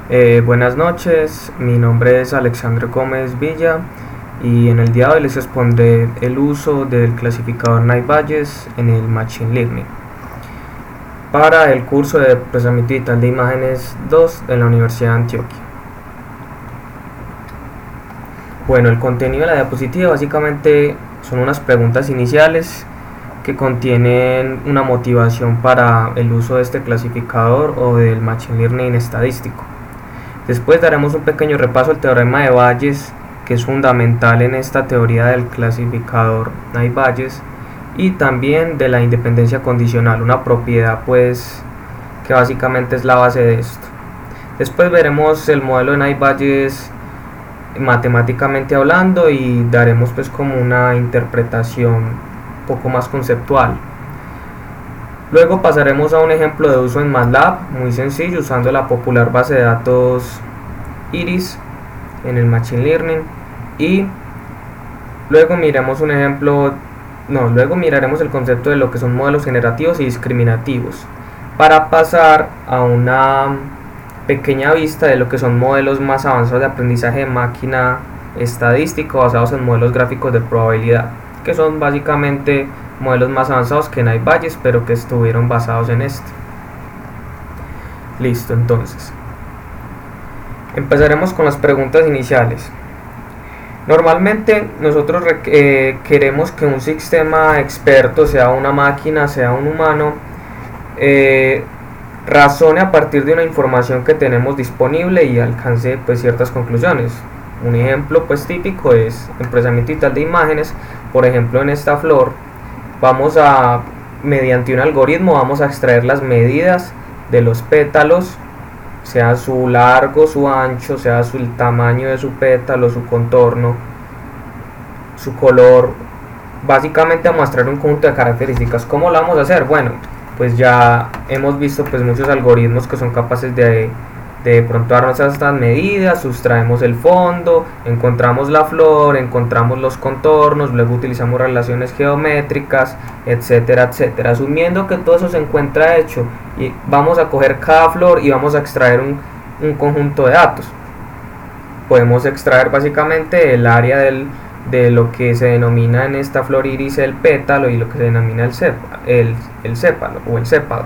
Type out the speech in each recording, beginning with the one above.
Buenas noches, mi nombre es Alexandre Gómez Villa y en el día de hoy les expondré el uso del clasificador Naive-Bayes en el Machine Learning para el curso de Procesamiento Digital de Imágenes 2 de la Universidad de Antioquia. Bueno, el contenido de la diapositiva básicamente son unas preguntas iniciales que contienen una motivación para el uso de este clasificador o del Machine Learning estadístico. Después daremos un pequeño repaso al teorema de Bayes, que es fundamental en esta teoría del clasificador Naive-Bayes, y también de la independencia condicional, una propiedad pues que básicamente es la base de esto. Después veremos el modelo de Naive-Bayes matemáticamente hablando y daremos pues como una interpretación un poco más conceptual. Luego pasaremos a un ejemplo de uso en MATLAB, muy sencillo, usando la popular base de datos Iris en el Machine Learning, y luego miraremos el concepto de lo que son modelos generativos y discriminativos, para pasar a una pequeña vista de lo que son modelos más avanzados de aprendizaje de máquina estadístico basados en modelos gráficos de probabilidad, que son básicamente modelos más avanzados que Naive-Bayes, pero que estuvieron basados en este. Listo, entonces empezaremos con las preguntas iniciales. Normalmente nosotros queremos que un sistema experto, sea una máquina, sea un humano, razone a partir de una información que tenemos disponible y alcance pues ciertas conclusiones. Un ejemplo pues típico es el procesamiento digital de imágenes. Por ejemplo, en esta flor mediante un algoritmo vamos a extraer las medidas de los pétalos, sea su largo, su ancho, sea el tamaño de su pétalo, su contorno, su color, básicamente a mostrar un conjunto de características. ¿Cómo lo vamos a hacer? Bueno, pues ya hemos visto pues muchos algoritmos que son capaces de pronto darnos estas medidas, sustraemos el fondo, encontramos la flor, encontramos los contornos, luego utilizamos relaciones geométricas, etcétera, etcétera. Asumiendo que todo eso se encuentra hecho, y vamos a coger cada flor y vamos a extraer un conjunto de datos. Podemos extraer básicamente el área de lo que se denomina en esta flor iris el pétalo y lo que se denomina el sépalo o el sépalo.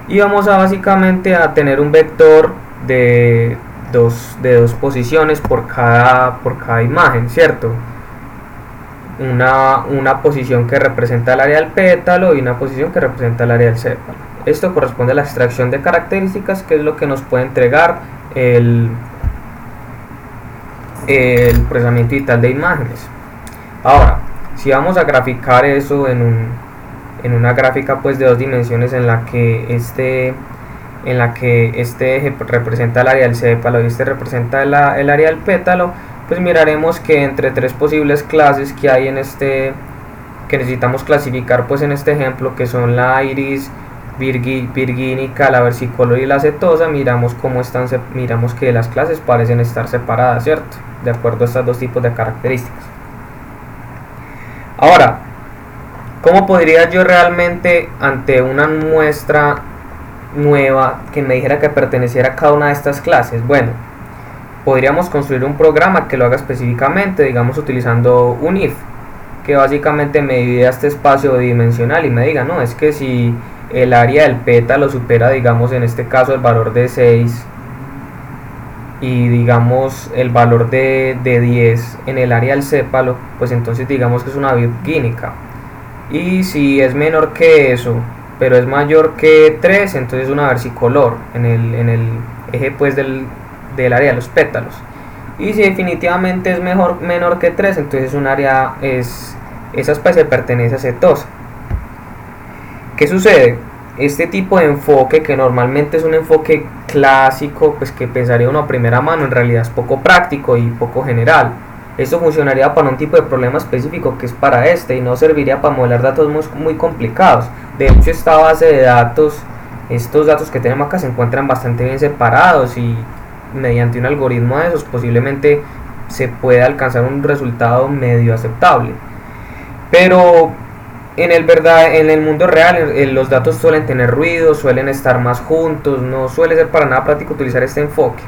Y vamos a básicamente a tener un vector de dos posiciones por cada imagen, ¿cierto? Una posición que representa el área del pétalo y una posición que representa el área del sépalo. Esto corresponde a la extracción de características, que es lo que nos puede entregar el procesamiento digital de imágenes. Ahora, si vamos a graficar eso en una gráfica pues de dos dimensiones en la que este eje representa el área del sépalo y este representa el área del pétalo, pues miraremos que entre tres posibles clases que hay que necesitamos clasificar pues en este ejemplo, que son la iris virgínica, la versicolor y la setosa, miramos que las clases parecen estar separadas, ¿cierto? De acuerdo a estos dos tipos de características. Ahora, ¿cómo podría yo realmente, ante una muestra nueva que me dijera que perteneciera a cada una de estas clases? Bueno, podríamos construir un programa que lo haga específicamente, digamos utilizando un if, que básicamente me divida este espacio dimensional y me diga, no, es que si el área del pétalo supera, digamos en este caso, el valor de 6 y digamos el valor de 10 en el área del sépalo, pues entonces digamos que es una virgínica. Y si es menor que eso, pero es mayor que 3, entonces es una versicolor en el eje pues del área de los pétalos. Y si definitivamente es menor que 3, entonces esa especie pertenece a setosa. ¿Qué sucede? Este tipo de enfoque, que normalmente es un enfoque clásico, pues que pensaría uno a primera mano, en realidad es poco práctico y poco general. Esto funcionaría para un tipo de problema específico que es para y no serviría para modelar datos muy complicados. De hecho, esta base de datos, estos datos que tenemos acá se encuentran bastante bien separados y mediante un algoritmo de esos posiblemente se pueda alcanzar un resultado medio aceptable. Pero en el mundo real los datos suelen tener ruido, suelen estar más juntos, no suele ser para nada práctico utilizar este enfoque.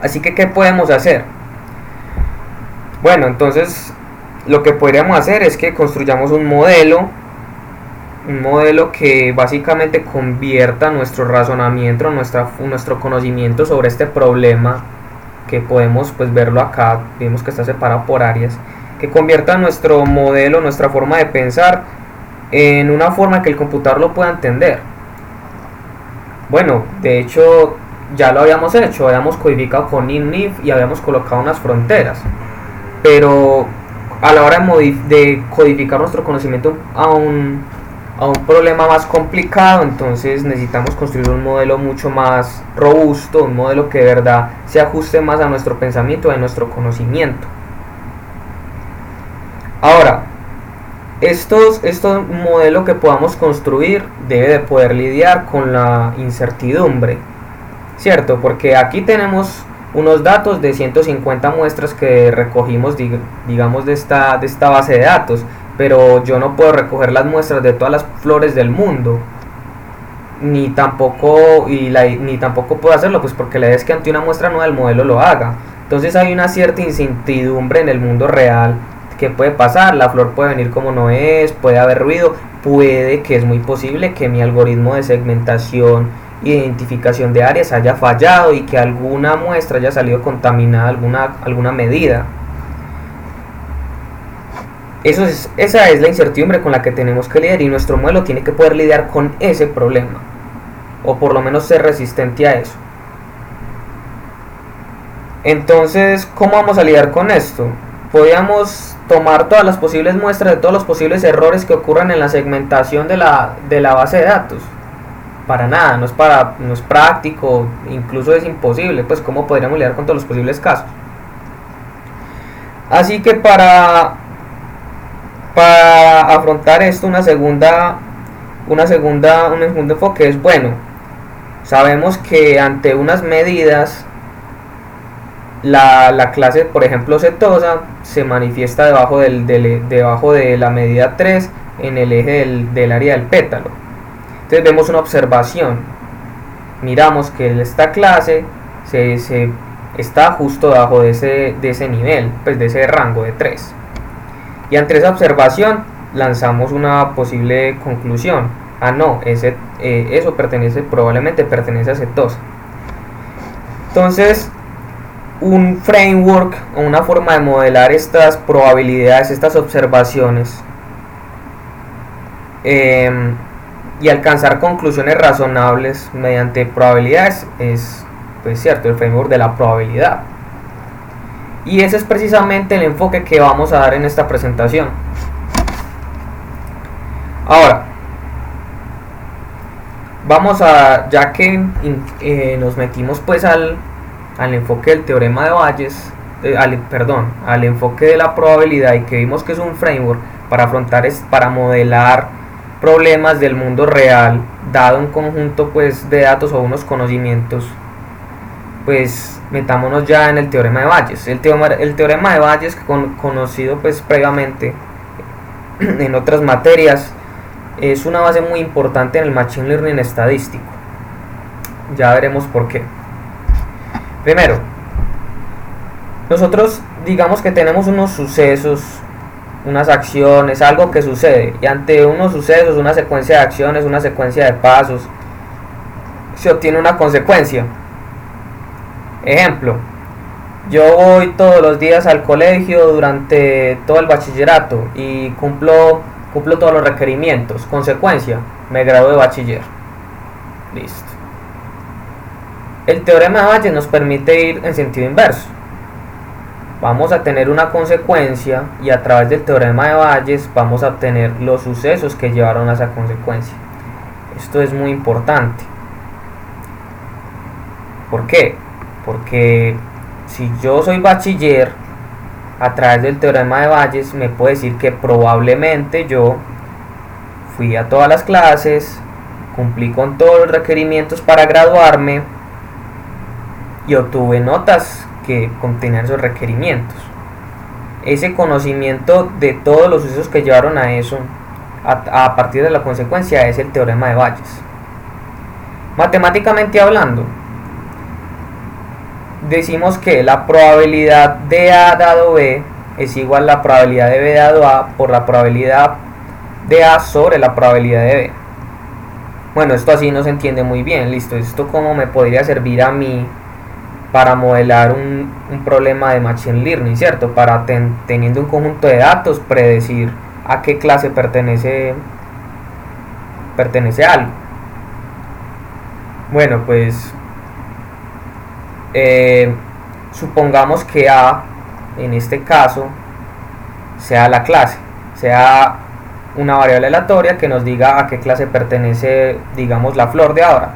Así que, ¿qué podemos hacer? Bueno, entonces lo que podríamos hacer es que construyamos un modelo que básicamente convierta nuestro razonamiento, nuestro conocimiento sobre este problema, que podemos pues verlo acá, vemos que está separado por áreas, que convierta nuestro modelo, nuestra forma de pensar en una forma que el computador lo pueda entender. Bueno, de hecho ya lo habíamos hecho, habíamos codificado con if y habíamos colocado unas fronteras, pero a la hora de codificar nuestro conocimiento a un problema más complicado, entonces necesitamos construir un modelo mucho más robusto, un modelo que de verdad se ajuste más a nuestro pensamiento, a nuestro conocimiento. Ahora, estos modelos que podamos construir debe de poder lidiar con la incertidumbre, ¿cierto? Porque aquí tenemos unos datos de 150 muestras que recogimos, digamos, de esta base de datos, pero yo no puedo recoger las muestras de todas las flores del mundo, ni tampoco puedo hacerlo, pues porque la idea es que ante una muestra nueva el modelo lo haga. Entonces hay una cierta incertidumbre en el mundo real. ¿Qué puede pasar? La flor puede venir como no es, puede haber ruido, es muy posible que mi algoritmo de segmentación e identificación de áreas haya fallado y que alguna muestra haya salido contaminada, alguna medida. Esa es la incertidumbre con la que tenemos que lidiar, y nuestro modelo tiene que poder lidiar con ese problema, o por lo menos ser resistente a eso. Entonces, ¿cómo vamos a lidiar con esto? Podríamos tomar todas las posibles muestras de todos los posibles errores que ocurran en la segmentación de la base de datos. Para nada, no es práctico, incluso es imposible. Pues ¿cómo podríamos lidiar con todos los posibles casos? Así que para afrontar esto, un segundo enfoque es, bueno, sabemos que ante unas medidas la clase, por ejemplo, setosa, se manifiesta debajo de la medida 3 en el eje del área del pétalo. Entonces vemos una observación, miramos que esta clase está justo debajo de ese nivel, pues de ese rango de 3. Y ante esa observación lanzamos una posible conclusión. No, eso probablemente pertenece a setosa. Entonces, un framework o una forma de modelar estas probabilidades, estas observaciones, y alcanzar conclusiones razonables mediante probabilidades es, pues cierto, el framework de la probabilidad. Y ese es precisamente el enfoque que vamos a dar en esta presentación. Ahora, ya que nos metimos pues al enfoque del teorema de Bayes, al enfoque de la probabilidad, y que vimos que es un framework para modelar problemas del mundo real, dado un conjunto pues de datos o unos conocimientos, pues metámonos ya en el teorema de Bayes. El teorema de Bayes, conocido pues previamente en otras materias, es una base muy importante en el machine learning estadístico. Ya veremos por qué. Primero, nosotros digamos que tenemos unos sucesos, unas acciones, algo que sucede, y ante unos sucesos, una secuencia de acciones, una secuencia de pasos, se obtiene una consecuencia. Ejemplo, yo voy todos los días al colegio durante todo el bachillerato y cumplo todos los requerimientos. Consecuencia, me gradúo de bachiller. Listo. El teorema de Bayes nos permite ir en sentido inverso. Vamos a tener una consecuencia y a través del teorema de Bayes vamos a obtener los sucesos que llevaron a esa consecuencia. Esto es muy importante. ¿Por qué? Porque si yo soy bachiller, a través del teorema de Bayes me puede decir que probablemente yo fui a todas las clases, cumplí con todos los requerimientos para graduarme y obtuve notas que contenían esos requerimientos. Ese conocimiento de todos los sucesos que llevaron a eso a partir de la consecuencia es el teorema de Bayes. Matemáticamente hablando, decimos que la probabilidad de A dado B es igual a la probabilidad de B dado A por la probabilidad de A sobre la probabilidad de B. Bueno, esto así no se entiende muy bien. Listo, esto cómo me podría servir a mí para modelar un problema de machine learning, ¿cierto? Para teniendo un conjunto de datos predecir a qué clase pertenece algo. Bueno, pues supongamos que A en este caso sea la clase, sea una variable aleatoria que nos diga a qué clase pertenece, digamos, la flor de ahora.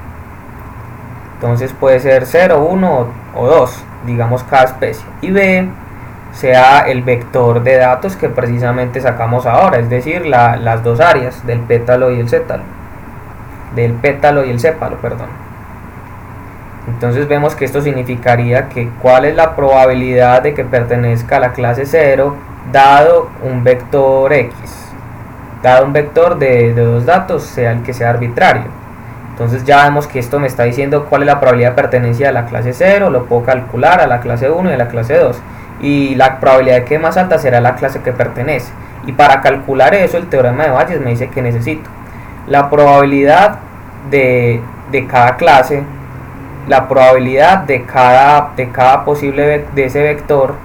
Entonces puede ser 0, 1 o 2, digamos, cada especie. Y B sea el vector de datos que precisamente sacamos ahora, es decir, las dos áreas del pétalo y el sépalo. Entonces vemos que esto significaría que cuál es la probabilidad de que pertenezca a la clase 0 dado un vector X. Dado un vector de dos datos, sea el que sea arbitrario. Entonces ya vemos que esto me está diciendo cuál es la probabilidad de pertenencia a la clase 0, lo puedo calcular a la clase 1 y a la clase 2. Y la probabilidad de que más alta será la clase que pertenece. Y para calcular eso, el teorema de Bayes me dice que necesito la probabilidad de cada clase, la probabilidad de cada posible de ese vector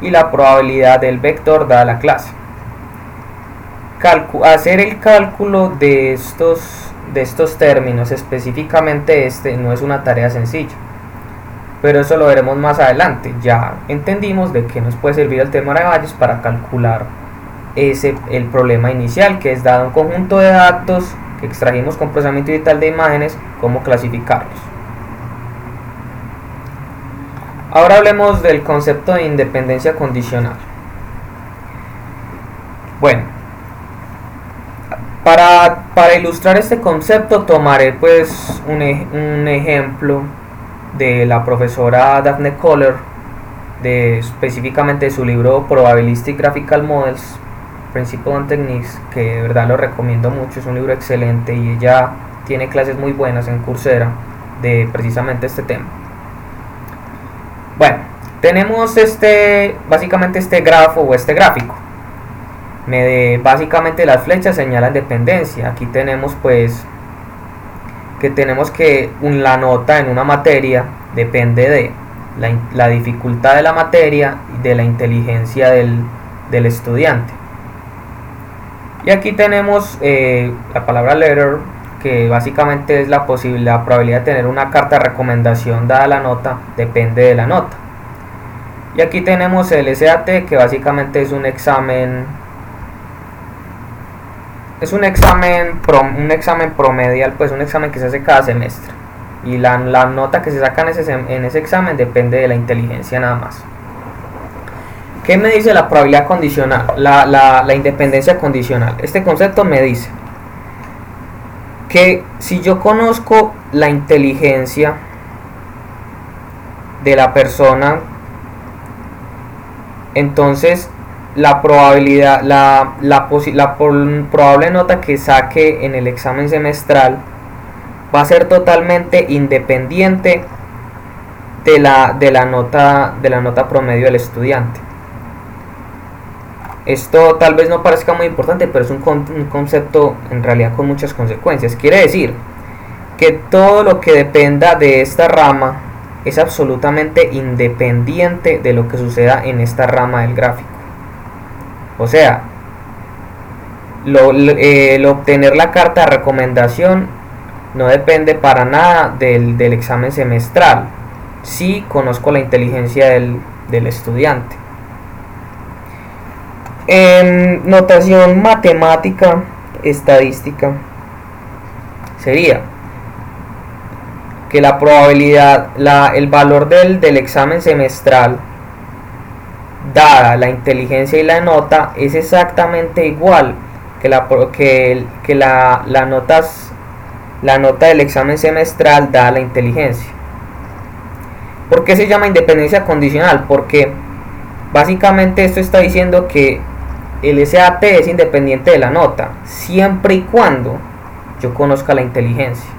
y la probabilidad del vector dada la clase. Hacer el cálculo de estos términos, específicamente este, no es una tarea sencilla, pero eso lo veremos más adelante. Ya entendimos de qué nos puede servir el teorema de Bayes para calcular el problema inicial, que es dado un conjunto de datos que extrajimos con procesamiento digital de imágenes, cómo clasificarlos. Ahora hablemos del concepto de independencia condicional. Bueno, para ilustrar este concepto tomaré pues un ejemplo de la profesora Daphne Koller, específicamente de su libro Probabilistic Graphical Models, Principles and Techniques, que de verdad lo recomiendo mucho, es un libro excelente y ella tiene clases muy buenas en Coursera de precisamente este tema. Bueno, tenemos básicamente este grafo o este gráfico. Básicamente las flechas señalan dependencia. Aquí tenemos pues que la nota en una materia depende de la dificultad de la materia y de la inteligencia del estudiante. Y aquí tenemos la palabra letter, que básicamente es la probabilidad de tener una carta de recomendación dada la nota, depende de la nota. Y aquí tenemos el SAT, que básicamente es un examen promedial, pues un examen que se hace cada semestre. Y la nota que se saca en ese examen depende de la inteligencia nada más. ¿Qué me dice la probabilidad condicional? La independencia condicional. Este concepto me dice que si yo conozco la inteligencia de la persona, entonces la probabilidad, la probable nota que saque en el examen semestral va a ser totalmente independiente de la nota promedio del estudiante. Esto tal vez no parezca muy importante, pero es un concepto en realidad con muchas consecuencias. Quiere decir que todo lo que dependa de esta rama es absolutamente independiente de lo que suceda en esta rama del gráfico. O sea, el obtener la carta de recomendación no depende para nada del examen semestral, si conozco la inteligencia del estudiante. En notación matemática estadística sería que la probabilidad, el valor del examen semestral dada la inteligencia y la nota es exactamente igual que la nota del examen semestral dada la inteligencia. ¿Por qué se llama independencia condicional? Porque básicamente esto está diciendo que el SAT es independiente de la nota, siempre y cuando yo conozca la inteligencia.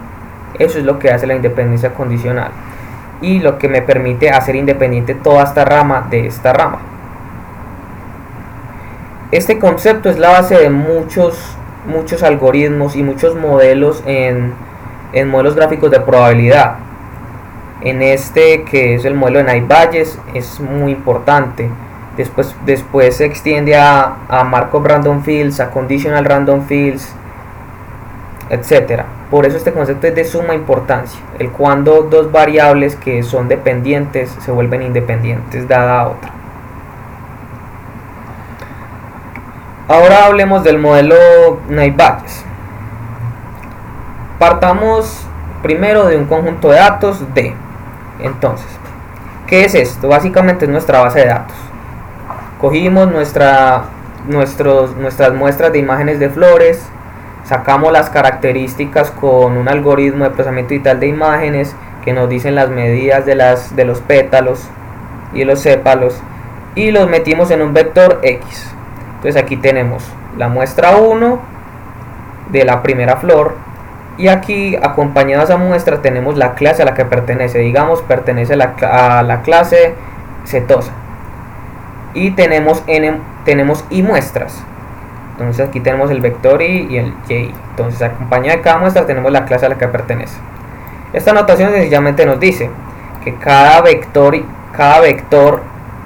Eso es lo que hace la independencia condicional y lo que me permite hacer independiente toda esta rama de esta rama. Este concepto es la base de muchos algoritmos y muchos modelos en modelos gráficos de probabilidad. En este, que es el modelo de Knight-Bayes, es muy importante. Después se extiende a Markov Random Fields, a Conditional Random Fields, etc. Por eso este concepto es de suma importancia, el cuando dos variables que son dependientes se vuelven independientes dada otra. Ahora hablemos del modelo Knight-Bayes. Partamos primero de un conjunto de datos D. Entonces, ¿qué es esto? Básicamente es nuestra base de datos. Cogimos nuestras muestras de imágenes de flores, sacamos las características con un algoritmo de procesamiento digital de imágenes que nos dicen las medidas de los pétalos y los sépalos y los metimos en un vector X. Entonces aquí tenemos la muestra 1 de la primera flor y aquí acompañada a esa muestra tenemos la clase a la que pertenece. Digamos, pertenece a la clase setosa y tenemos y muestras. Entonces aquí tenemos el vector I y el Y. Entonces acompañada de cada muestra tenemos la clase a la que pertenece. Esta notación sencillamente nos dice que cada vector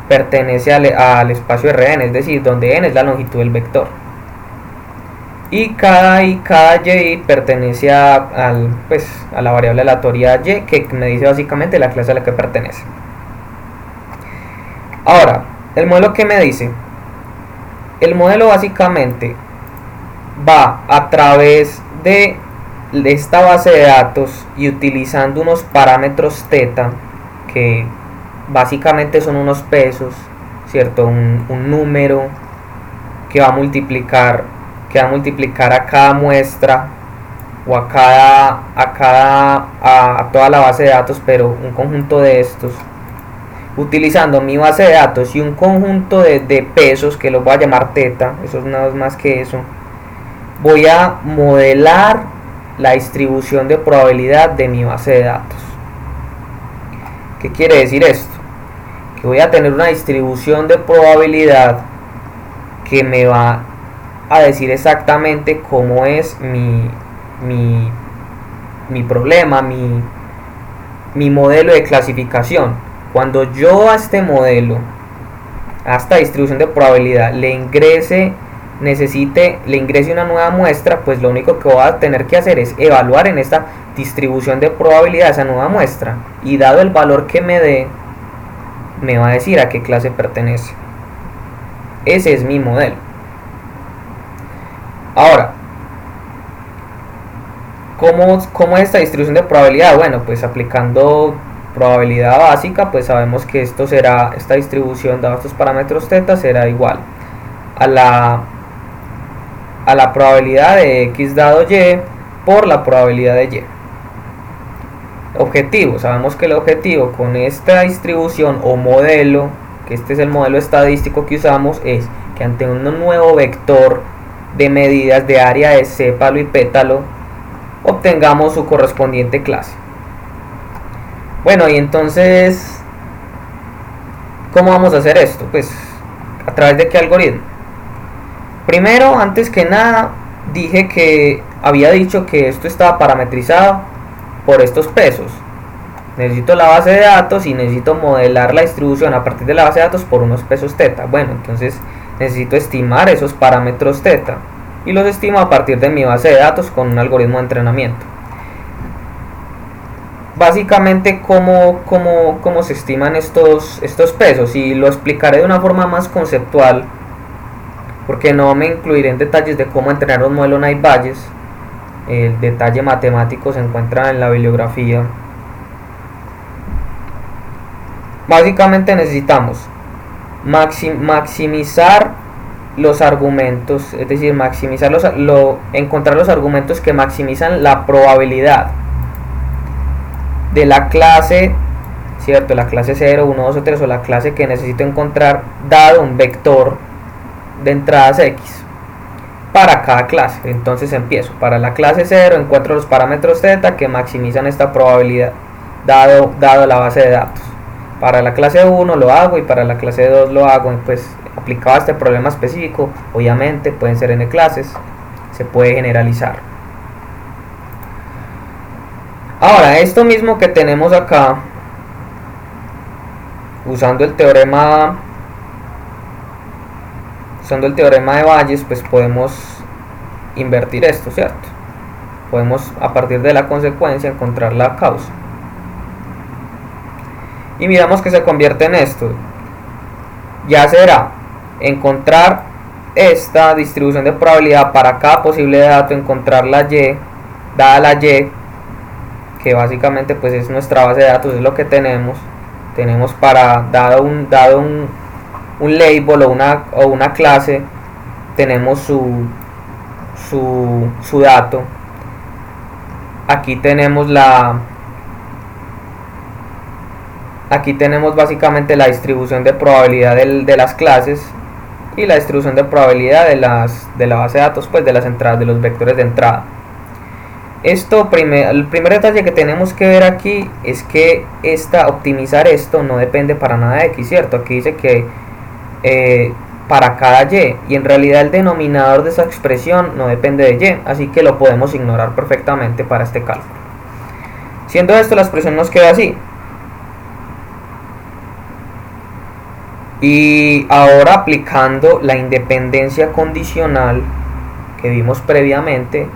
pertenece al espacio Rn, es decir, donde n es la longitud del vector. Y cada y pertenece a la variable aleatoria y, que me dice básicamente la clase a la que pertenece. Ahora, el modelo, ¿qué me dice? El modelo básicamente va a través de esta base de datos y utilizando unos parámetros θ que básicamente son unos pesos, ¿cierto? Un número que va a multiplicar a cada muestra o a toda la base de datos, pero un conjunto de estos, utilizando mi base de datos y un conjunto de pesos que los voy a llamar θ, eso es nada más que eso. Voy a modelar la distribución de probabilidad de mi base de datos. ¿Qué quiere decir esto? Que voy a tener una distribución de probabilidad que me va a decir exactamente cómo es mi problema, mi modelo de clasificación. Cuando yo a este modelo, a esta distribución de probabilidad, le ingrese una nueva muestra, pues lo único que voy a tener que hacer es evaluar en esta distribución de probabilidad esa nueva muestra, y dado el valor que me dé, me va a decir a qué clase pertenece. Ese es mi modelo. Ahora, ¿cómo es esta distribución de probabilidad? Bueno, pues aplicando probabilidad básica, pues sabemos que esta distribución dado estos parámetros θ será igual a la probabilidad de x dado y por la probabilidad de y. Objetivo, sabemos que el objetivo con esta distribución o modelo, que este es el modelo estadístico que usamos, es que ante un nuevo vector de medidas de área de sépalo y pétalo obtengamos su correspondiente clase. Bueno, y entonces, ¿cómo vamos a hacer esto? Pues a través de qué algoritmo. Primero, antes que nada, había dicho que esto estaba parametrizado por estos pesos. Necesito la base de datos y necesito modelar la distribución a partir de la base de datos por unos pesos θ. Bueno, entonces necesito estimar esos parámetros θ y los estimo a partir de mi base de datos con un algoritmo de entrenamiento. Básicamente, ¿cómo se estiman estos pesos? Y lo explicaré de una forma más conceptual, porque no me incluiré en detalles de cómo entrenar un modelo Knight-Bayes. El detalle matemático se encuentra en la bibliografía. Básicamente necesitamos maximizar los argumentos, es decir, encontrar los argumentos que maximizan la probabilidad de la clase, ¿cierto? La clase 0, 1, 2 o 3, o la clase que necesito encontrar dado un vector de entradas X para cada clase. Entonces empiezo. Para la clase 0 encuentro los parámetros θ que maximizan esta probabilidad dado la base de datos. Para la clase 1 lo hago y para la clase 2 lo hago. Pues aplicado a este problema específico, obviamente pueden ser n clases, se puede generalizar. Ahora, esto mismo que tenemos acá, usando el teorema de Bayes, pues podemos invertir esto, ¿cierto? Podemos a partir de la consecuencia encontrar la causa. Y miramos que se convierte en esto. Ya será encontrar esta distribución de probabilidad para cada posible dato, encontrar la y, dada la y, que básicamente pues es nuestra base de datos, es lo que tenemos para dado un label o una clase, tenemos su dato. Aquí tenemos básicamente la distribución de probabilidad de las clases y la distribución de probabilidad de la base de datos, pues de las entradas, de los vectores de entrada. El primer detalle que tenemos que ver aquí es que optimizar esto no depende para nada de X, ¿cierto? Aquí dice que para cada Y, y en realidad el denominador de esa expresión no depende de Y, así que lo podemos ignorar perfectamente para este cálculo. Siendo esto, la expresión nos queda así. Y ahora, aplicando la independencia condicional que vimos previamente,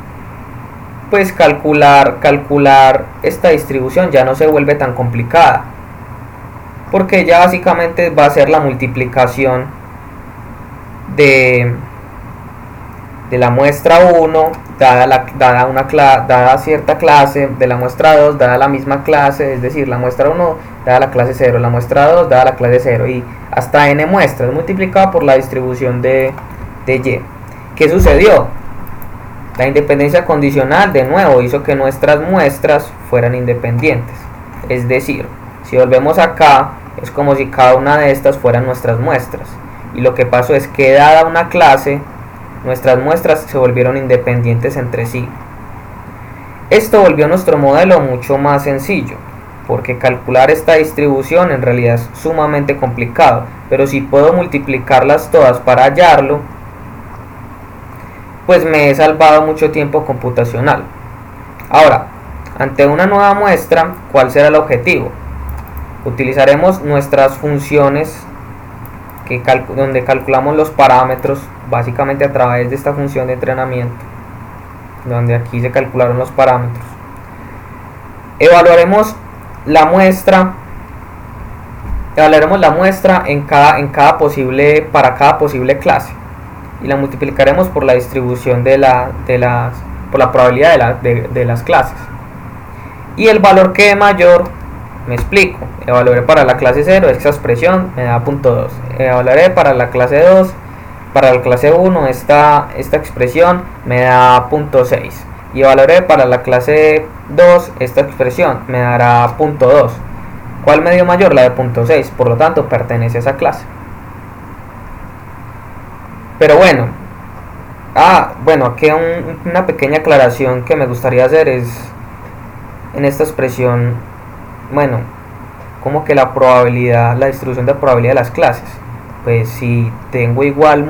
pues calcular esta distribución ya no se vuelve tan complicada, porque ya básicamente va a ser la multiplicación de la muestra 1 dada cierta clase, de la muestra 2 dada la misma clase, es decir, la muestra 1 dada la clase 0, la muestra 2 dada la clase 0, y hasta n muestras multiplicado por la distribución de Y. ¿Qué sucedió? La independencia condicional de nuevo hizo que nuestras muestras fueran independientes, es decir, si volvemos acá es como si cada una de estas fueran nuestras muestras, y lo que pasó es que dada una clase nuestras muestras se volvieron independientes entre sí. Esto volvió nuestro modelo mucho más sencillo, porque calcular esta distribución en realidad es sumamente complicado, pero si puedo multiplicarlas todas para hallarlo, pues me he salvado mucho tiempo computacional. Ahora, ante una nueva muestra, ¿cuál será el objetivo? Utilizaremos nuestras funciones donde calculamos los parámetros, básicamente a través de esta función de entrenamiento, donde aquí se calcularon los parámetros. Evaluaremos la muestra para cada posible clase, y la multiplicaremos por la distribución por la probabilidad de las clases, y el valor que dé mayor, me explico, evaluaré para la clase 0 esta expresión me da 0.2, evaluaré para la clase 2, para la clase 1 esta expresión me da 0.6, y evaluaré para la clase 2 esta expresión me dará 0.2. ¿Cuál me dio mayor? La de 0.6, por lo tanto pertenece a esa clase. Pero bueno, aquí una pequeña aclaración que me gustaría hacer es en esta expresión, como que la distribución de probabilidad de las clases. Pues si tengo igual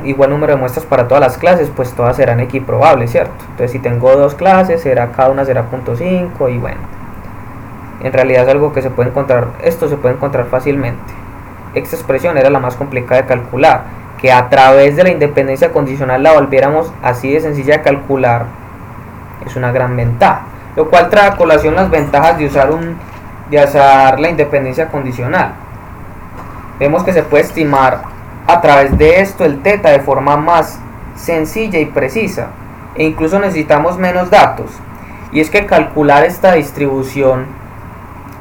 igual número de muestras para todas las clases, pues todas serán equiprobables, ¿cierto? Entonces si tengo dos clases, cada una será 0.5, y bueno, en realidad es algo que se puede encontrar, esto se puede encontrar fácilmente. Esta expresión era la más complicada de calcular, que a través de la independencia condicional la volviéramos así de sencilla de calcular, es una gran ventaja, lo cual trae a colación las ventajas de usar la independencia condicional. Vemos que se puede estimar a través de esto el θ de forma más sencilla y precisa, e incluso necesitamos menos datos, y es que calcular esta distribución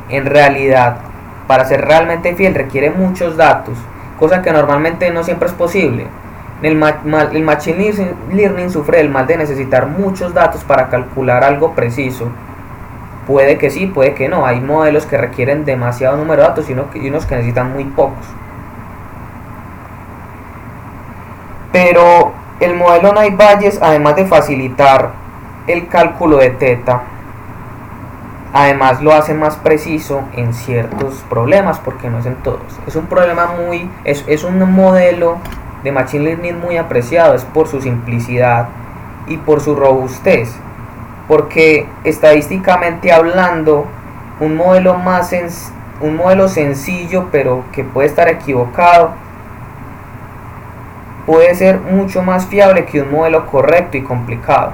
en realidad, para ser realmente fiel, requiere muchos datos, cosa que normalmente no siempre es posible. El Machine Learning sufre el mal de necesitar muchos datos para calcular algo preciso. Puede que sí, puede que no. Hay modelos que requieren demasiado número de datos y unos que necesitan muy pocos. Pero el modelo Knight-Bayes, además de facilitar el cálculo de θ, además lo hace más preciso en ciertos problemas, porque no es en todos. Es un problema es un modelo de Machine Learning muy apreciado, es por su simplicidad y por su robustez, porque estadísticamente hablando, un modelo sencillo pero que puede estar equivocado puede ser mucho más fiable que un modelo correcto y complicado.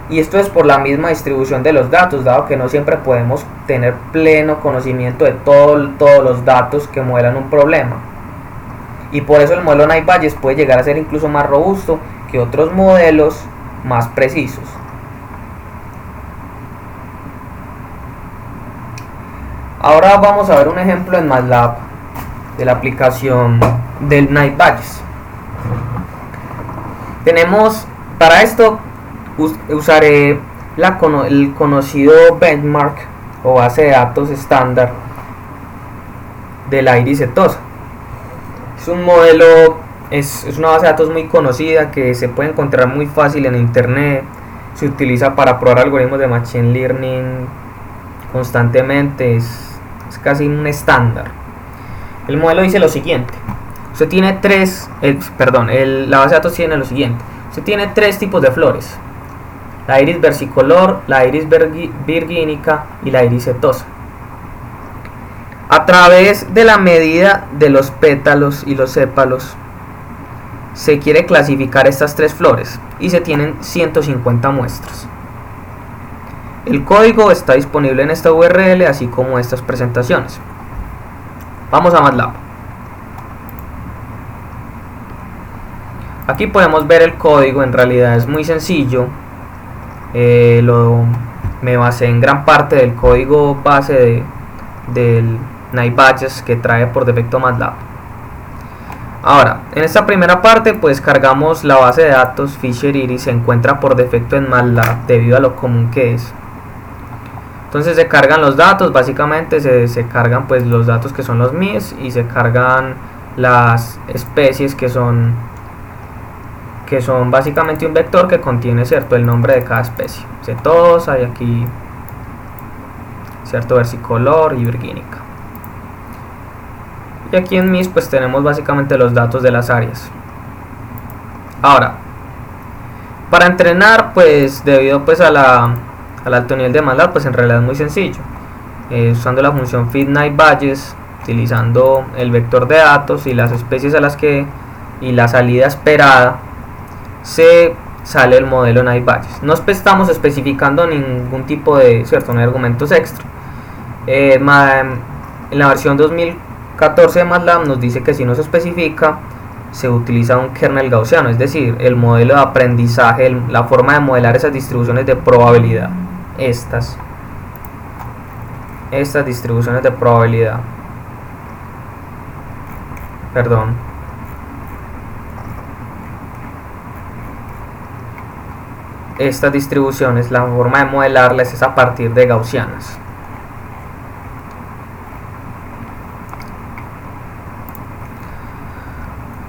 Y esto es por la misma distribución de los datos, dado que no siempre podemos tener pleno conocimiento de todos los datos que modelan un problema. Y por eso el modelo Knight-Bayes puede llegar a ser incluso más robusto que otros modelos más precisos. Ahora vamos a ver un ejemplo en MATLAB de la aplicación del Knight-Bayes. Para esto usaré el conocido benchmark o base de datos estándar de la iris setosa. Es un modelo, es una base de datos muy conocida que se puede encontrar muy fácil en internet. Se utiliza para probar algoritmos de machine learning constantemente, es casi un estándar. El modelo dice lo siguiente: usted tiene la base de datos tiene lo siguiente. Usted tiene tres tipos de flores: la iris versicolor, la iris virgínica y la iris setosa. A través de la medida de los pétalos y los sépalos se quiere clasificar estas tres flores y se tienen 150 muestras. El código está disponible en esta URL, así como estas presentaciones. Vamos a MATLAB. Aquí podemos ver el código. En realidad es muy sencillo. Me basé en gran parte del código base del Knight-Bayes que trae por defecto MATLAB. Ahora, en esta primera parte pues cargamos la base de datos. Fisher Iris se encuentra por defecto en MATLAB debido a lo común que es. Entonces se cargan los datos, básicamente se cargan pues los datos que son los MIS, y se cargan las especies que son básicamente un vector que contiene, cierto, el nombre de cada especie. Setosa, y aquí, cierto, versicolor y virgínica. Y aquí en MIS pues tenemos básicamente los datos de las áreas. Ahora, para entrenar, pues debido pues al alto nivel de MATLAB, pues en realidad es muy sencillo. Usando la función fit_Knight_Bayes, utilizando el vector de datos y las especies y la salida esperada, se sale el modelo Knight-Bayes. No estamos especificando ningún tipo de, cierto, no hay argumentos extra. En la versión 2014 de MATLAB nos dice que si no se especifica, se utiliza un kernel gaussiano, es decir, el modelo de aprendizaje, la forma de modelar esas distribuciones de probabilidad. Estas distribuciones de probabilidad, estas distribuciones, la forma de modelarlas es a partir de gaussianas.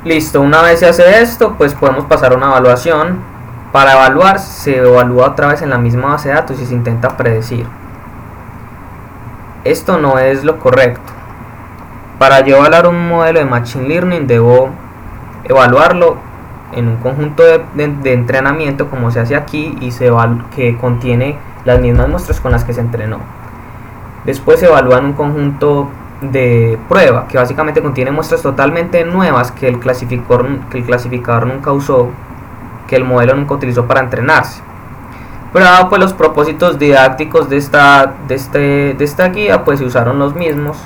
Listo, una vez se hace esto, pues podemos pasar a una evaluación. Para evaluar, se evalúa otra vez en la misma base de datos y se intenta predecir. Esto no es lo correcto. Para yo evaluar un modelo de Machine Learning, debo evaluarlo en un conjunto de entrenamiento, como se hace aquí, y que contiene las mismas muestras con las que se entrenó. Después se evalúa en un conjunto de prueba, que básicamente contiene muestras totalmente nuevas que el clasificador nunca usó, que el modelo nunca utilizó para entrenarse. Pero dado pues los propósitos didácticos de esta guía, pues se usaron los mismos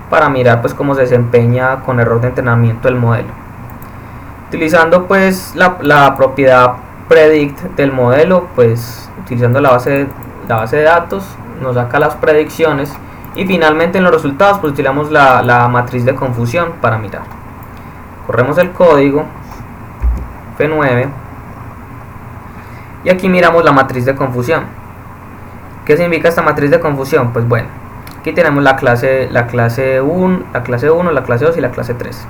para mirar pues cómo se desempeña con error de entrenamiento el modelo. Utilizando pues la propiedad predict del modelo, pues utilizando la base de datos, nos saca las predicciones, y finalmente en los resultados pues utilizamos la matriz de confusión para mirar. Corremos el código F9 y aquí miramos la matriz de confusión. ¿Qué significa esta matriz de confusión? Pues bueno, aquí tenemos la clase 1, la clase 2 y la clase 3.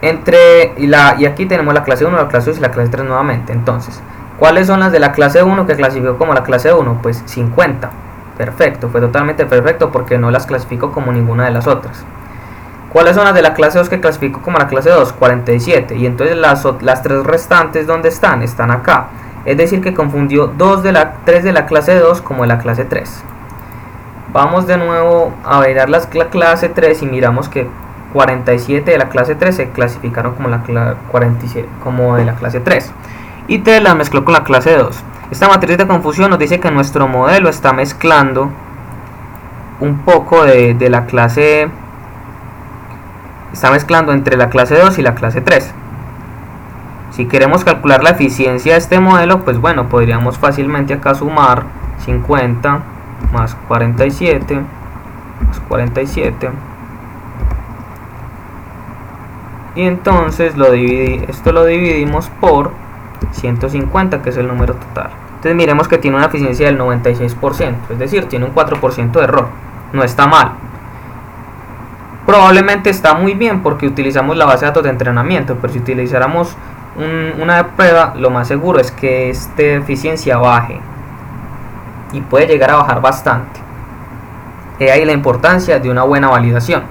y aquí tenemos la clase 1, la clase 2 y la clase 3 nuevamente. Entonces, ¿cuáles son las de la clase 1 que clasificó como la clase 1? Pues 50. Perfecto, fue totalmente perfecto porque no las clasifico como ninguna de las otras. ¿Cuáles son las de la clase 2 que clasifico como la clase 2? 47. Y entonces las 3 restantes, ¿dónde están? Están acá. Es decir que confundió 3 de la clase 2 como de la clase 3. Vamos de nuevo a ver la clase 3 y miramos que 47 de la clase 3 se clasificaron como, 47, como de la clase 3. Y 3 la mezcló con la clase 2. Esta matriz de confusión nos dice que nuestro modelo está mezclando un poco de la clase... Está mezclando entre la clase 2 y la clase 3. Si queremos calcular la eficiencia de este modelo, pues bueno, podríamos fácilmente acá sumar 50 más 47 más 47. Y entonces esto lo dividimos por 150, que es el número total. Entonces miremos que tiene una eficiencia del 96%, es decir, tiene un 4% de error. No está mal. Probablemente está muy bien porque utilizamos la base de datos de entrenamiento, pero si utilizáramos una de prueba, lo más seguro es que esta eficiencia baje. Y puede llegar a bajar bastante. He ahí la importancia de una buena validación.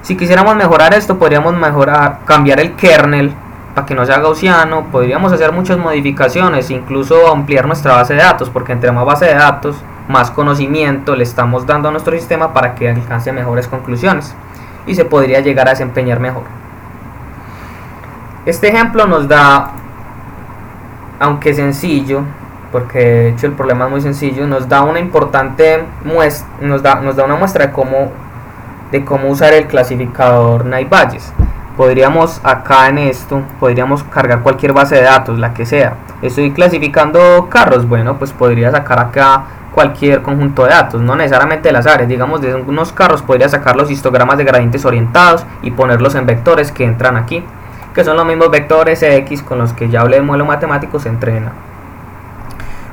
Si quisiéramos mejorar esto, podríamos cambiar el kernel para que no sea gaussiano, podríamos hacer muchas modificaciones, incluso ampliar nuestra base de datos, porque entre más base de datos, más conocimiento le estamos dando a nuestro sistema para que alcance mejores conclusiones y se podría llegar a desempeñar mejor. Este ejemplo nos da, aunque sencillo, porque de hecho el problema es muy sencillo, nos da una importante muestra, nos da una muestra de cómo usar el clasificador Naive-Bayes. Podríamos acá en esto, podríamos cargar cualquier base de datos, la que sea. Estoy clasificando carros, bueno, pues podría sacar acá cualquier conjunto de datos, no necesariamente las áreas. Digamos, de unos carros podría sacar los histogramas de gradientes orientados y ponerlos en vectores que entran aquí, que son los mismos vectores X con los que ya hablé del modelo matemático se entrena.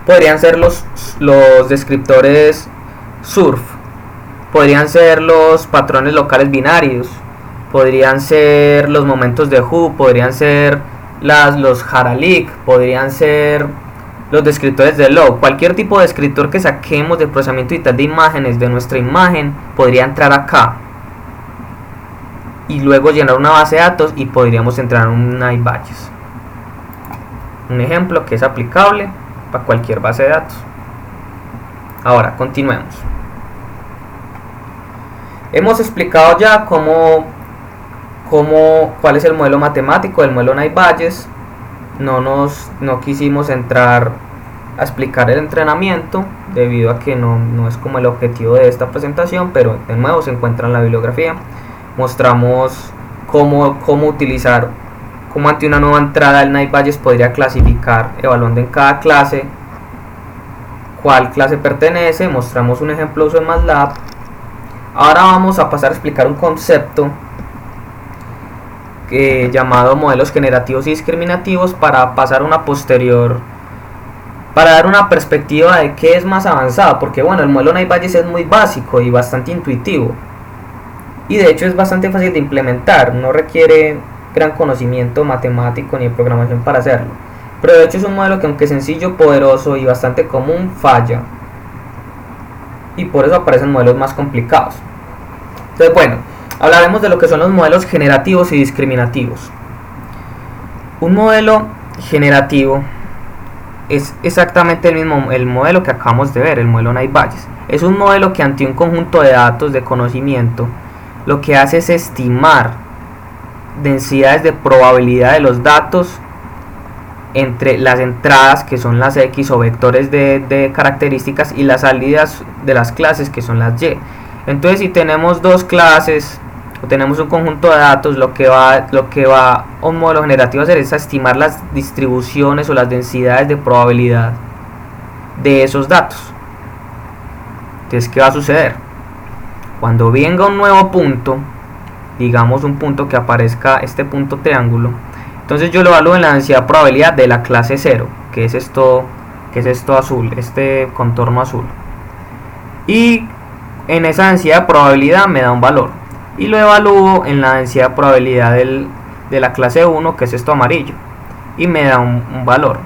Podrían ser los descriptores SURF, podrían ser los patrones locales binarios, podrían ser los momentos de Hooke, podrían ser los Haralick, podrían ser los descriptores de log. Cualquier tipo de descriptor que saquemos de procesamiento digital de imágenes de nuestra imagen podría entrar acá y luego llenar una base de datos y podríamos entrar en un Naive-Bayes. Un ejemplo que es aplicable para cualquier base de datos. Ahora continuemos. Hemos explicado ya cuál es el modelo matemático del modelo Naive-Bayes. No quisimos entrar a explicar el entrenamiento debido a que no es como el objetivo de esta presentación, pero de nuevo se encuentra en la bibliografía. Mostramos cómo utilizar, cómo ante una nueva entrada el Naive-Bayes podría clasificar evaluando en cada clase cuál clase pertenece. Mostramos un ejemplo de uso en MATLAB. Ahora vamos a pasar a explicar un concepto llamado modelos generativos y discriminativos para pasar para dar una perspectiva de qué es más avanzado, porque bueno, el modelo Naive-Bayes es muy básico y bastante intuitivo y de hecho es bastante fácil de implementar, no requiere gran conocimiento matemático ni de programación para hacerlo, pero de hecho es un modelo que aunque sencillo, poderoso y bastante común, falla y por eso aparecen modelos más complicados. Entonces bueno, hablaremos de lo que son los modelos generativos y discriminativos. Un modelo generativo es exactamente el modelo que acabamos de ver, el modelo Naive-Bayes. Es un modelo que ante un conjunto de datos de conocimiento lo que hace es estimar densidades de probabilidad de los datos entre las entradas, que son las X o vectores de características, y las salidas de las clases, que son las Y. Entonces si tenemos dos clases o tenemos un conjunto de datos, lo que va un modelo generativo a hacer es estimar las distribuciones o las densidades de probabilidad de esos datos. Entonces, ¿qué va a suceder? Cuando venga un nuevo punto, digamos un punto que aparezca este punto triángulo, entonces yo lo evalúo en la densidad de probabilidad de la clase 0, que es esto azul, este contorno azul, y en esa densidad de probabilidad me da un valor. y lo evalúo en la densidad de probabilidad de la clase 1, que es esto amarillo, y me da un valor.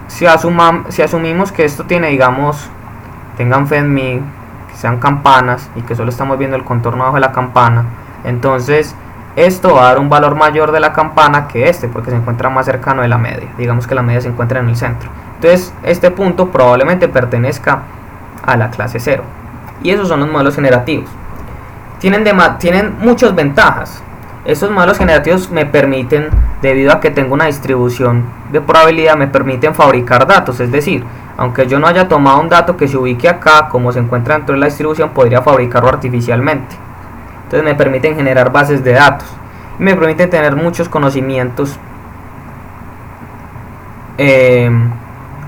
Si asumimos que esto tiene, digamos, tengan fe en mí, que sean campanas y que solo estamos viendo el contorno abajo de la campana, entonces esto va a dar un valor mayor de la campana que este, porque se encuentra más cercano de la media. Digamos que la media se encuentra en el centro. Entonces este punto probablemente pertenezca a la clase 0. Y esos son los modelos generativos. Tienen muchas ventajas. Estos modelos generativos me permiten, debido a que tengo una distribución de probabilidad, me permiten fabricar datos. Es decir, aunque yo no haya tomado un dato que se ubique acá, como se encuentra dentro de la distribución, podría fabricarlo artificialmente. Entonces me permiten generar bases de datos. Y me permiten tener muchos conocimientos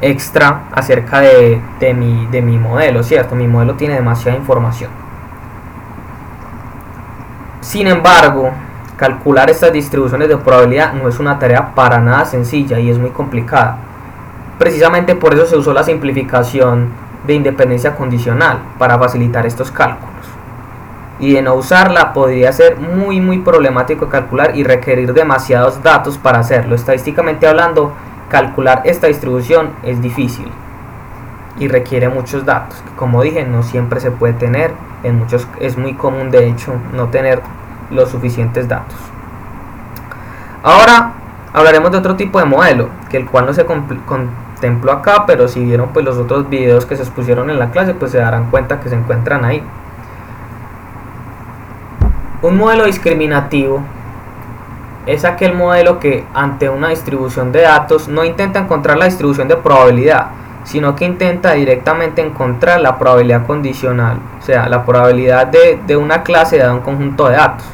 extra acerca de mi modelo, ¿cierto? Mi modelo tiene demasiada información. Sin embargo, calcular estas distribuciones de probabilidad no es una tarea para nada sencilla y es muy complicada. Precisamente por eso se usó la simplificación de independencia condicional para facilitar estos cálculos. Y de no usarla podría ser muy problemático calcular y requerir demasiados datos para hacerlo. Estadísticamente hablando, calcular esta distribución es difícil y requiere muchos datos, que como dije no siempre se puede tener, es muy común de hecho no tener los suficientes datos. Ahora hablaremos de otro tipo de modelo, que el cual no se contempló acá, pero si vieron pues los otros videos que se expusieron en la clase, pues se darán cuenta que se encuentran ahí. Un modelo discriminativo es aquel modelo que ante una distribución de datos no intenta encontrar la distribución de probabilidad, sino que intenta directamente encontrar la probabilidad condicional, o sea, la probabilidad de una clase dada un conjunto de datos.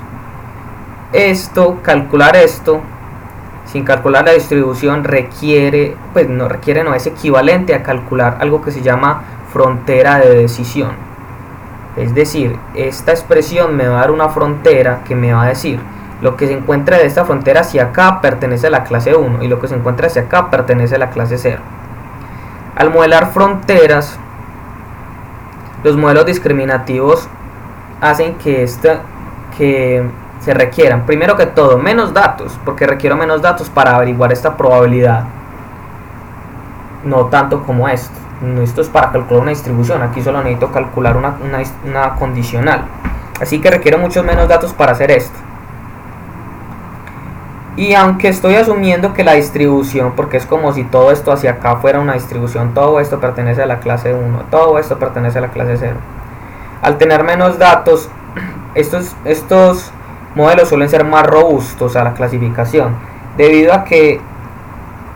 Calcular esto sin calcular la distribución no es equivalente a calcular algo que se llama frontera de decisión. Es decir, esta expresión me va a dar una frontera que me va a decir lo que se encuentra de esta frontera hacia acá pertenece a la clase 1 y lo que se encuentra hacia acá pertenece a la clase 0. Al modelar fronteras, los modelos discriminativos hacen que se requieran, primero que todo, menos datos, porque requiero menos datos para averiguar esta probabilidad, no tanto como esto. Esto es para calcular una distribución, aquí solo necesito calcular una condicional, así que requiero muchos menos datos para hacer esto. Y aunque estoy asumiendo que la distribución, porque es como si todo esto hacia acá fuera una distribución, todo esto pertenece a la clase 1, todo esto pertenece a la clase 0. Al tener menos datos, estos modelos suelen ser más robustos a la clasificación, debido a que,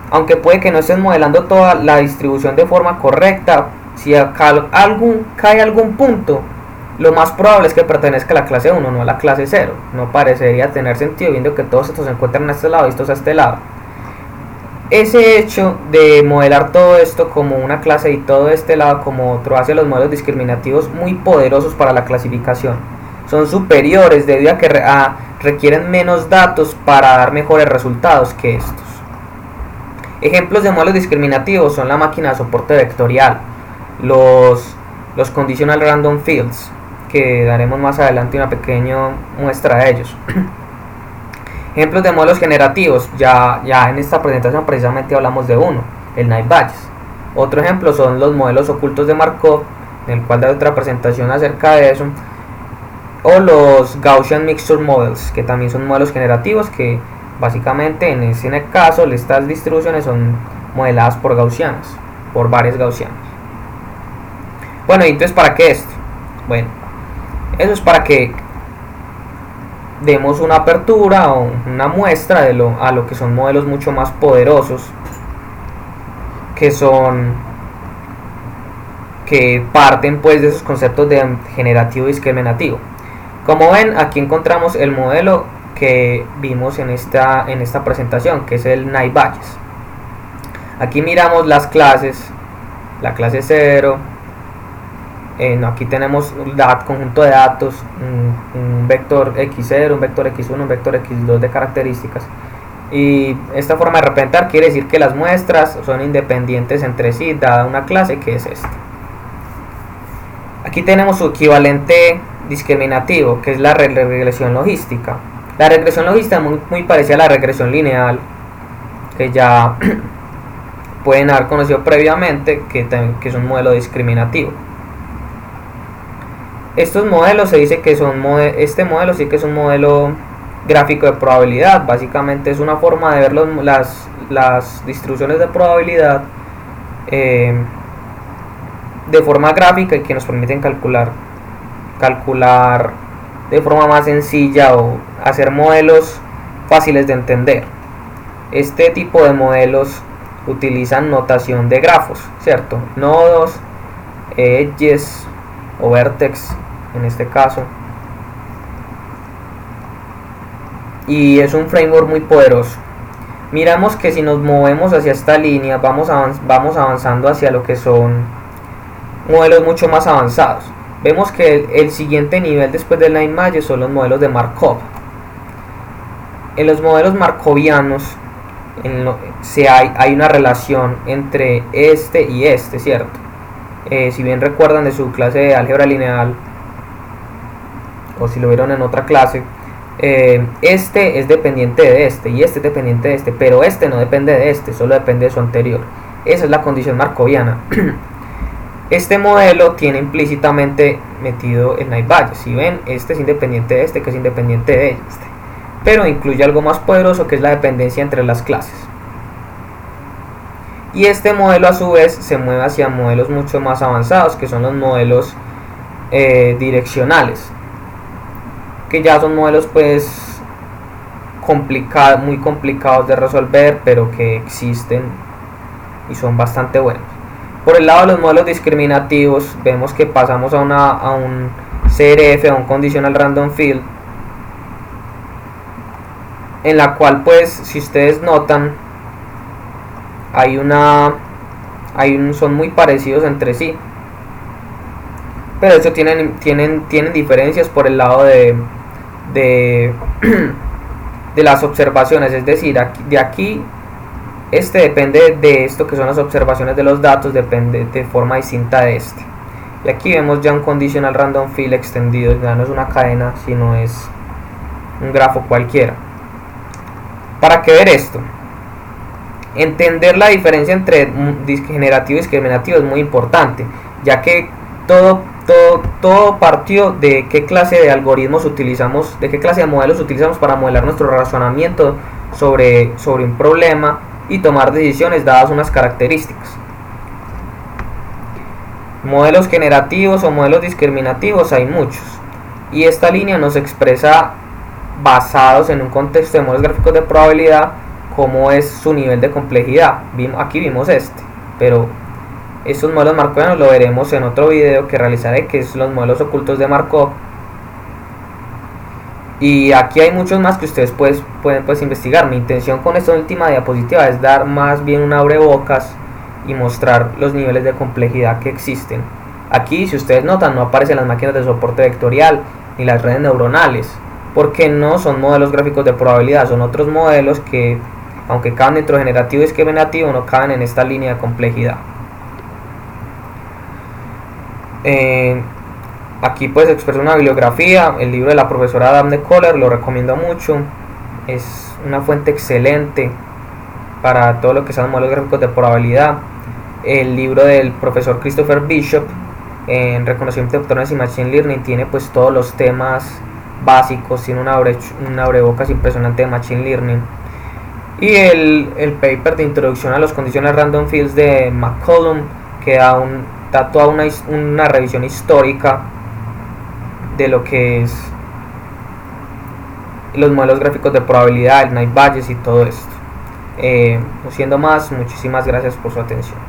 aunque puede que no estén modelando toda la distribución de forma correcta, si acá cae algún punto, lo más probable es que pertenezca a la clase 1, no a la clase 0. No parecería tener sentido viendo que todos estos se encuentran a este lado y estos a este lado. Ese hecho de modelar todo esto como una clase y todo este lado como otro hace los modelos discriminativos muy poderosos para la clasificación. Son superiores debido a que requieren menos datos para dar mejores resultados que estos. Ejemplos de modelos discriminativos son la máquina de soporte vectorial, los conditional random fields, que daremos más adelante una pequeña muestra de ellos. Ejemplos de modelos generativos, ya en esta presentación precisamente hablamos de uno, el Naive-Bayes. Otro ejemplo son los modelos ocultos de Markov, en el cual da otra presentación acerca de eso, o los Gaussian Mixture Models, que también son modelos generativos que básicamente en ese caso estas distribuciones son modeladas por gaussianas, por varias gaussianas. Bueno, ¿y entonces para qué esto? Bueno, eso es para que demos una apertura o una muestra a lo que son modelos mucho más poderosos, que parten pues de esos conceptos de generativo y discriminativo. Como ven, aquí encontramos el modelo que vimos en esta presentación, que es el Naive-Bayes. Aquí miramos las clases, la clase 0, aquí tenemos un conjunto de datos, un vector x0, un vector x1, un vector x2 de características, y esta forma de representar quiere decir que las muestras son independientes entre sí dada una clase que es esta. Aquí tenemos su equivalente discriminativo, que es la regresión logística. La regresión logística es muy parecida a la regresión lineal, que ya pueden haber conocido previamente, que es un modelo discriminativo. Estos modelos se dice que son este modelo sí que es un modelo gráfico de probabilidad. Básicamente es una forma de ver las distribuciones de probabilidad de forma gráfica y que nos permiten calcular de forma más sencilla o hacer modelos fáciles de entender. Este tipo de modelos utilizan notación de grafos, ¿cierto? Nodos, edges o vertex en este caso. Y es un framework muy poderoso. Miramos que si nos movemos hacia esta línea vamos avanzando hacia lo que son modelos mucho más avanzados. Vemos que el siguiente nivel después del line match son los modelos de Markov. En los modelos markovianos hay una relación entre este y este, ¿cierto? Si bien recuerdan de su clase de álgebra lineal, o si lo vieron en otra clase, este es dependiente de este y este es dependiente de este, pero este no depende de este, solo depende de su anterior. Esa es la condición markoviana. Este modelo tiene implícitamente metido el Naivalle. Si ven, este es independiente de este, que es independiente de este, pero incluye algo más poderoso, que es la dependencia entre las clases. Y este modelo a su vez se mueve hacia modelos mucho más avanzados, que son los modelos direccionales, que ya son modelos pues muy complicados de resolver, pero que existen y son bastante buenos. Por el lado de los modelos discriminativos, vemos que pasamos a un CRF, a un Conditional Random Field, en la cual pues, si ustedes notan, son muy parecidos entre sí, pero eso tienen diferencias por el lado de las observaciones. Es decir, de aquí este depende de esto, que son las observaciones de los datos, depende de forma distinta de este. Y aquí vemos ya un Conditional Random Field extendido, ya no es una cadena, sino es un grafo cualquiera. ¿Para qué ver esto? Entender la diferencia entre generativo y discriminativo es muy importante, ya que todo partió de qué clase de algoritmos utilizamos, de qué clase de modelos utilizamos para modelar nuestro razonamiento sobre un problema y tomar decisiones dadas unas características. Modelos generativos o modelos discriminativos hay muchos, y esta línea nos expresa, basados en un contexto de modelos gráficos de probabilidad, cómo es su nivel de complejidad. Aquí vimos pero estos modelos markovianos lo veremos en otro video que realizaré, que es los modelos ocultos de Markov. Y aquí hay muchos más que ustedes pueden investigar. Mi intención con esta última diapositiva es dar más bien un abrebocas y mostrar los niveles de complejidad que existen. Aquí, si ustedes notan, no aparecen las máquinas de soporte vectorial ni las redes neuronales, porque no son modelos gráficos de probabilidad, son otros modelos que, aunque caben dentro de generativo y discriminativo, no caben en esta línea de complejidad. Aquí pues expreso una bibliografía, el libro de la profesora Daphne Koller, lo recomiendo mucho, es una fuente excelente para todo lo que son modelos gráficos de probabilidad. El libro del profesor Christopher Bishop en reconocimiento de patrones y machine learning tiene pues todos los temas básicos, tiene un abrebocas impresionante de machine learning. Y el paper de introducción a los condiciones random fields de McCollum, que da toda una revisión histórica de lo que es los modelos gráficos de probabilidad, el Naivalle y todo esto. No siendo más, muchísimas gracias por su atención.